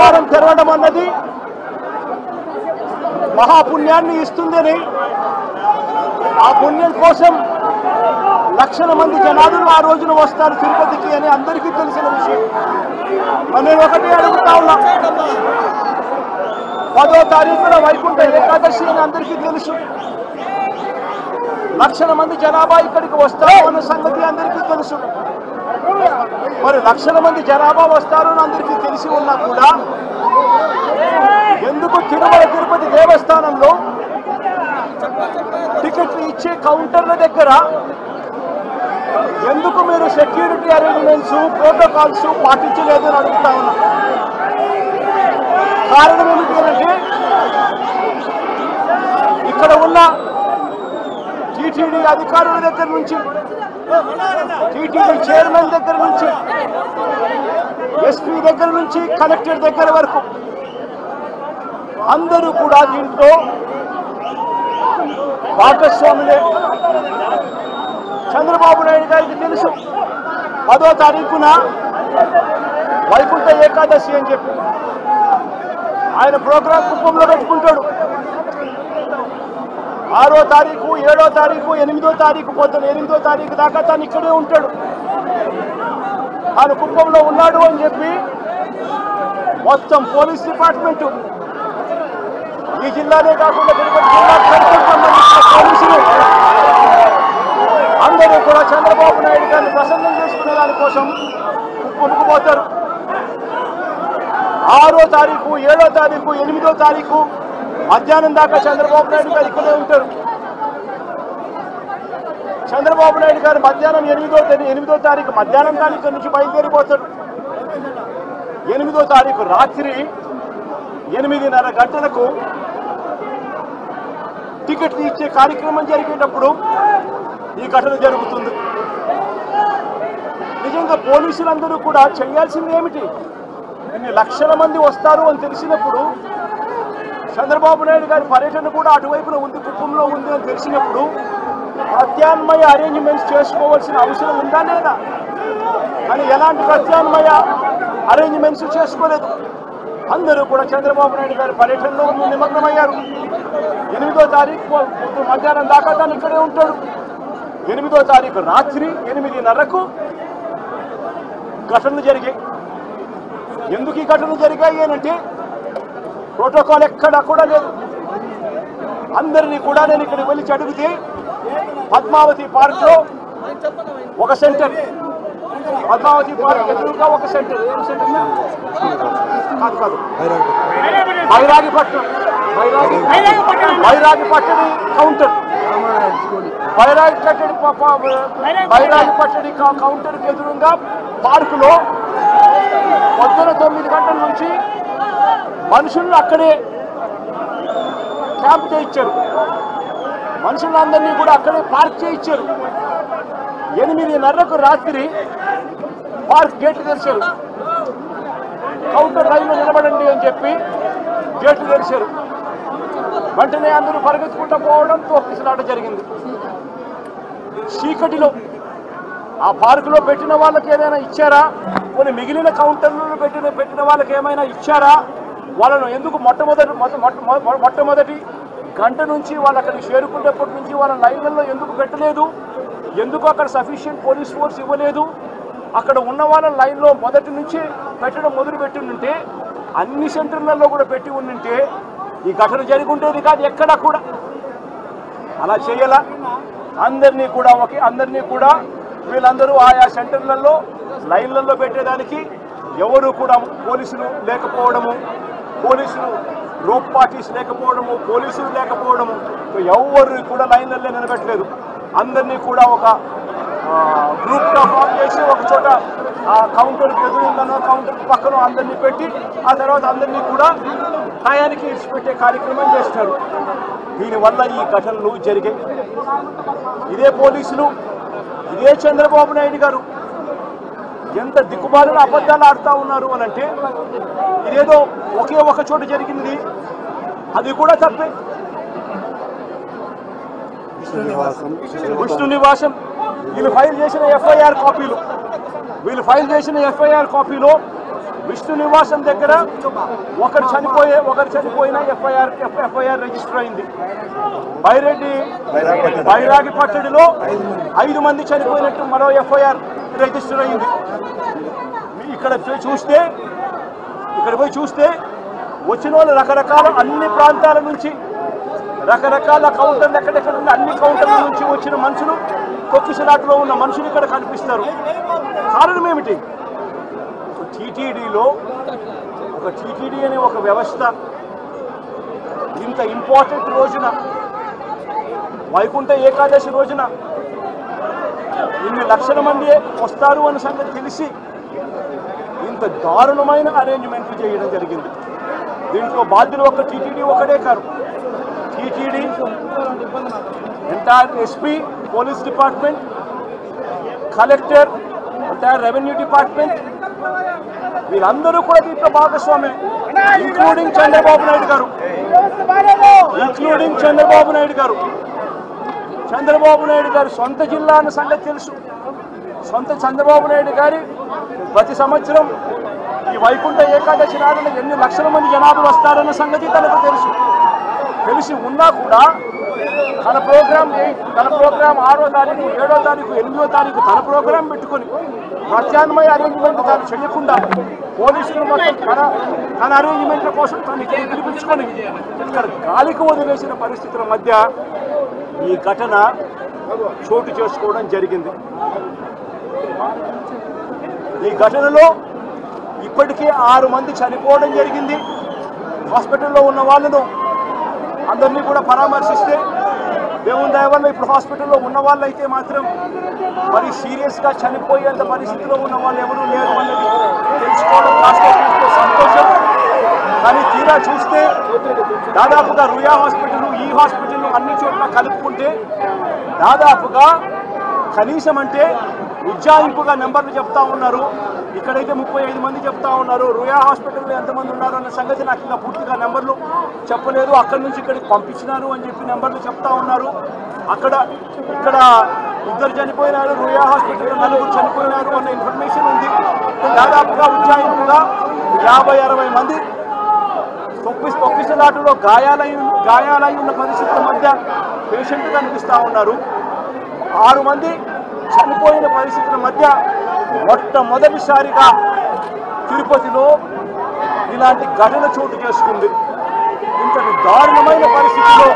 ముఖద్వారం తెరవడం అన్నది మహాపుణ్యాన్ని ఇస్తుందని, ఆ పుణ్యం కోసం లక్షల మంది జనాలు ఆ రోజున వస్తారు తిరుపతికి అని అందరికీ తెలిసిన విషయం. నేను ఒకటే అడుగుతా ఉన్నా, 10వ తారీఖున వైకుంఠ ఏకాదశి అని అందరికీ తెలుసు. లక్షల మంది జనాభా ఇక్కడికి వస్తారు అన్న సంగతి అందరికీ తెలుసు. మరి లక్షల మంది జనాభా వస్తారు అని అందరికీ తెలిసి ఉన్నా కూడా ఎందుకు తిరుమల తిరుపతి దేవస్థానంలో టికెట్లు ఇచ్చే కౌంటర్ల దగ్గర ఎందుకు మీరు సెక్యూరిటీ అరేంజ్మెంట్స్ ప్రోటోకాల్స్ పాటించలేదు అని అడుగుతా ఉన్నా. కారణం ఏమిటి అంటే ఇక్కడ ఉన్న టీటీడీ అధికారుల దగ్గర నుంచి, టీటీడీ చైర్మన్ దగ్గర నుంచి, ఎస్పీ దగ్గర నుంచి కలెక్టర్ దగ్గర వరకు అందరూ కూడా దీంట్లో భాగస్వాములే. చంద్రబాబు నాయుడు గారికి తెలుసు 10వ తారీఖున వైకుంఠ ఏకాదశి అని చెప్పి ఆయన ప్రోగ్రాం కుప్పంలో పెట్టుకుంటాడు. 6వ తారీఖు, 7వ తారీఖు, 8వ తారీఖు పొద్దున 8వ తారీఖు దాకా తను ఇక్కడే ఉంటాడు. తాను కుప్పంలో ఉన్నాడు అని చెప్పి మొత్తం పోలీస్ డిపార్ట్మెంటు, ఈ జిల్లానే కాకుండా పోలీసులు అందరూ కూడా చంద్రబాబు నాయుడు గారిని ప్రసన్నం చేసుకునే దానికోసం కుప్పంకు పోతారు. 6వ తారీఖు, 7వ తారీఖు, 8వ తారీఖు మధ్యాహ్నం దాకా చంద్రబాబు నాయుడు గారు ఇక్కడే ఉంటారు. చంద్రబాబు నాయుడు గారు మధ్యాహ్నం 8వ తారీఖు మధ్యాహ్నం దాని ఇక్కడి నుంచి బయలుదేరిపోతాడు. 8వ తారీఖు రాత్రి 8:30 గంటలకు టికెట్లు ఇచ్చే కార్యక్రమం జరిగేటప్పుడు ఈ ఘటన జరుగుతుంది. నిజంగా పోలీసులందరూ కూడా చేయాల్సింది ఏమిటి? ఇన్ని లక్షల మంది వస్తారు అని తెలిసినప్పుడు, చంద్రబాబు నాయుడు గారి పర్యటన కూడా అటువైపున ఉంది, కుప్పంలో ఉంది అని తెలిసినప్పుడు ప్రత్యామ్నాయ అరేంజ్మెంట్స్ చేసుకోవాల్సిన అవసరం ఉందా లేదా? కానీ ఎలాంటి ప్రత్యామ్నాయ అరేంజ్మెంట్స్ చేసుకోలేదు. అందరూ కూడా చంద్రబాబు నాయుడు గారి పర్యటనలో నిమగ్నమయ్యారు. 8వ తారీఖు మధ్యాహ్నం దాకా తను ఇక్కడే ఉంటాడు. 8వ తారీఖు రాత్రి 8:30కు ఘటనలు జరిగాయి. ఎందుకు ఈ ఘటనలు జరిగాయి అంటే ప్రోటోకాల్ ఎక్కడా కూడా లేదు. అందరినీ కూడా నేను ఇక్కడికి వెళ్ళి అడిగితే పద్మావతి పార్క్లో ఒక సెంటర్, పద్మావతి పార్క్ ఎదురుగా ఒక సెంటర్, ఏం సెంటర్ కాదు బైరాగిపట్నం కౌంటర్, బైరాగిపట్టడి కౌంటర్కి ఎదురుగా పార్కులో పొద్దున 9 గంటల నుంచి మనుషులను అక్కడే క్యాంప్ చేయించారు. మనుషులందరినీ కూడా అక్కడే పార్క్ చేయించారు. 8:30కు రాత్రి పార్క్ గేట్లు తెరిచారు. కౌంటర్ లైన్లో నిలబడండి అని చెప్పి గేట్లు తెరిచారు. వెంటనే అందరూ పరిగెత్తుకుంటూ పోవడం, తోపిసలాట జరిగింది. చీకటిలో ఆ పార్కులో పెట్టిన వాళ్ళకి ఏదైనా ఇచ్చారా? కొన్ని మిగిలిన కౌంటర్లలో పెట్టిన వాళ్ళకి ఏమైనా ఇచ్చారా? వాళ్ళను ఎందుకు మొట్టమొదటి గంట నుంచి వాళ్ళు అక్కడికి చేరుకునేప్పటి నుంచి వాళ్ళ లైన్లలో ఎందుకు పెట్టలేదు? ఎందుకు అక్కడ సఫిషియెంట్ పోలీస్ ఫోర్స్ ఇవ్వలేదు? అక్కడ ఉన్న వాళ్ళ లైన్లో మొదటి నుంచి పెట్టడం మొదలుపెట్టి ఉంటే, అన్ని సెంటర్లలో కూడా పెట్టి ఉంటే ఈ ఘటన జరిగి ఉండేది కాదు. ఎక్కడా కూడా అలా చేయాల. అందరినీ కూడా వీళ్ళందరూ ఆయా సెంటర్లలో లైన్లలో పెట్టేదానికి ఎవరు కూడా పోలీసులు లేకపోవడము, పోలీసులు రోప్ పార్టీస్ లేకపోవడము, పోలీసులు లేకపోవడము, ఎవరు కూడా లైన్లలో నిలబెట్టలేదు. అందరినీ కూడా ఒక గ్రూప్గా ఫామ్ చేసి ఒక చోట ఆ కౌంటర్కి ఎదురుందనో కౌంటర్ పక్కన అందరినీ పెట్టి ఆ తర్వాత అందరినీ కూడా టయానికి ఇచ్చిపెట్టే కార్యక్రమం చేస్తారు. దీనివల్ల ఈ ఘటనలు జరిగాయి. ఇదే పోలీసులు, ఇదే చంద్రబాబు నాయుడు గారు ఎంత దిక్కుమాలిన అబద్ధాలు ఆడుతూ ఉన్నారు అని అంటే, ఇదేదో ఒకే ఒక చోట జరిగింది, అది కూడా తప్పే. విష్ణు నివాసం వీళ్ళు ఫైల్ చేసిన ఎఫ్ఐఆర్ కాపీలో విష్ణు నివాసం దగ్గర ఒకరు చనిపోయిన ఎఫ్ఐఆర్ రిజిస్టర్ అయింది. బైరాగి పట్టడిలో 5 మంది చనిపోయినట్టు మరో ఎఫ్ఐఆర్ రిజిస్టర్ అయింది. ఇక్కడ పోయి చూస్తే వచ్చిన వాళ్ళు రకరకాల అన్ని ప్రాంతాల నుంచి రకరకాల కౌంటర్లు ఎక్కడెక్కడ ఉన్న అన్ని కౌంటర్ల నుంచి వచ్చిన మనుషులు తొక్కిసలాటలో ఉన్న మనుషులు ఇక్కడ కనిపిస్తారు. కారణం ఏమిటి? టీటీడీ అనే ఒక వ్యవస్థ ఇంత ఇంపార్టెంట్ రోజున వైకుంఠ ఏకాదశి రోజున ఇన్ని లక్షల మంది వస్తారు అన్న సంగతి తెలిసి ఇంత దారుణమైన అరేంజ్మెంట్లు చేయడం జరిగింది. దీంట్లో బాధ్యులు ఒక టీటీడీ ఒకటే కాదు, TTD entire SP police department, collector, entire revenue department వీళ్ళందరూ కూడా దీంట్లో భాగస్వామ్యం, ఇంక్లూడింగ్ చంద్రబాబు నాయుడు గారు. చంద్రబాబు నాయుడు గారు సొంత జిల్లా అన్న సంగతి తెలుసు. సొంత చంద్రబాబు నాయుడు గారి ప్రతి సంవత్సరం ఈ వైకుంఠ ఏకాదశి నాడున ఎన్ని లక్షల మంది జనాభా వస్తారన్న సంగతి తనకు తెలిసి ఉన్నా కూడా తన ప్రోగ్రాం 6వ తారీఖు, 7వ తారీఖు, 8వ తారీఖు తన ప్రోగ్రాం పెట్టుకొని ప్రత్యామ్నాయ అరేంజ్మెంట్ తాను చేయకుండా పోలీసులు మొత్తం తన అరేంజ్మెంట్ల కోసం తను ఇక్కడ పిలిపించుకొని ఇక్కడ గాలికి వదిలేసిన పరిస్థితుల మధ్య ఈ ఘటన చోటు చేసుకోవడం జరిగింది. ఈ ఘటనలో ఇప్పటికే 6 మంది చనిపోవడం జరిగింది. హాస్పిటల్లో ఉన్న వాళ్ళను అందరినీ కూడా పరామర్శిస్తే దేవుని దయ వల్ల ఇప్పుడు హాస్పిటల్లో ఉన్న వాళ్ళు అయితే మాత్రం మరి సీరియస్గా చనిపోయేంత పరిస్థితిలో ఉన్న వాళ్ళు ఎవరూ లేరు అన్నది తెలుసుకోవడం రాష్ట్ర సంతోషం. కానీ తీరా చూస్తే దాదాపుగా రుయా హాస్పిటల్, ఈ హాస్పిటల్ అన్ని చోట్ల కలుపుకుంటే దాదాపుగా కనీసం అంటే ఉజ్జాయింపుగా నెంబర్లు చెప్తా ఉన్నారు. ఇక్కడైతే 35 మంది చెప్తా ఉన్నారు. రుయా హాస్పిటల్లో ఎంతమంది ఉన్నారు అన్న సంగతి నాకు ఇంకా పూర్తిగా నెంబర్లు చెప్పలేదు. అక్కడి నుంచి ఇక్కడికి పంపించినారు అని చెప్పి నెంబర్లు చెప్తా ఉన్నారు. ఇక్కడ 2 చనిపోయినారు, రుయా హాస్పిటల్లో 4 చనిపోయినారు అన్న ఇన్ఫర్మేషన్ ఉంది. దాదాపుగా ఉజ్జాయింపుగా 50-60 మంది తొక్కిసలాటలో గాయాలై ఉన్న పరిస్థితుల మధ్య పేషెంట్ కనిపిస్తూ ఉన్నారు. 6 మంది చనిపోయిన పరిస్థితుల మధ్య మొట్టమొదటిసారిగా తిరుపతిలో ఇలాంటి ఘటన చోటు చేసుకుంది. ఇంతటి దారుణమైన పరిస్థితిలో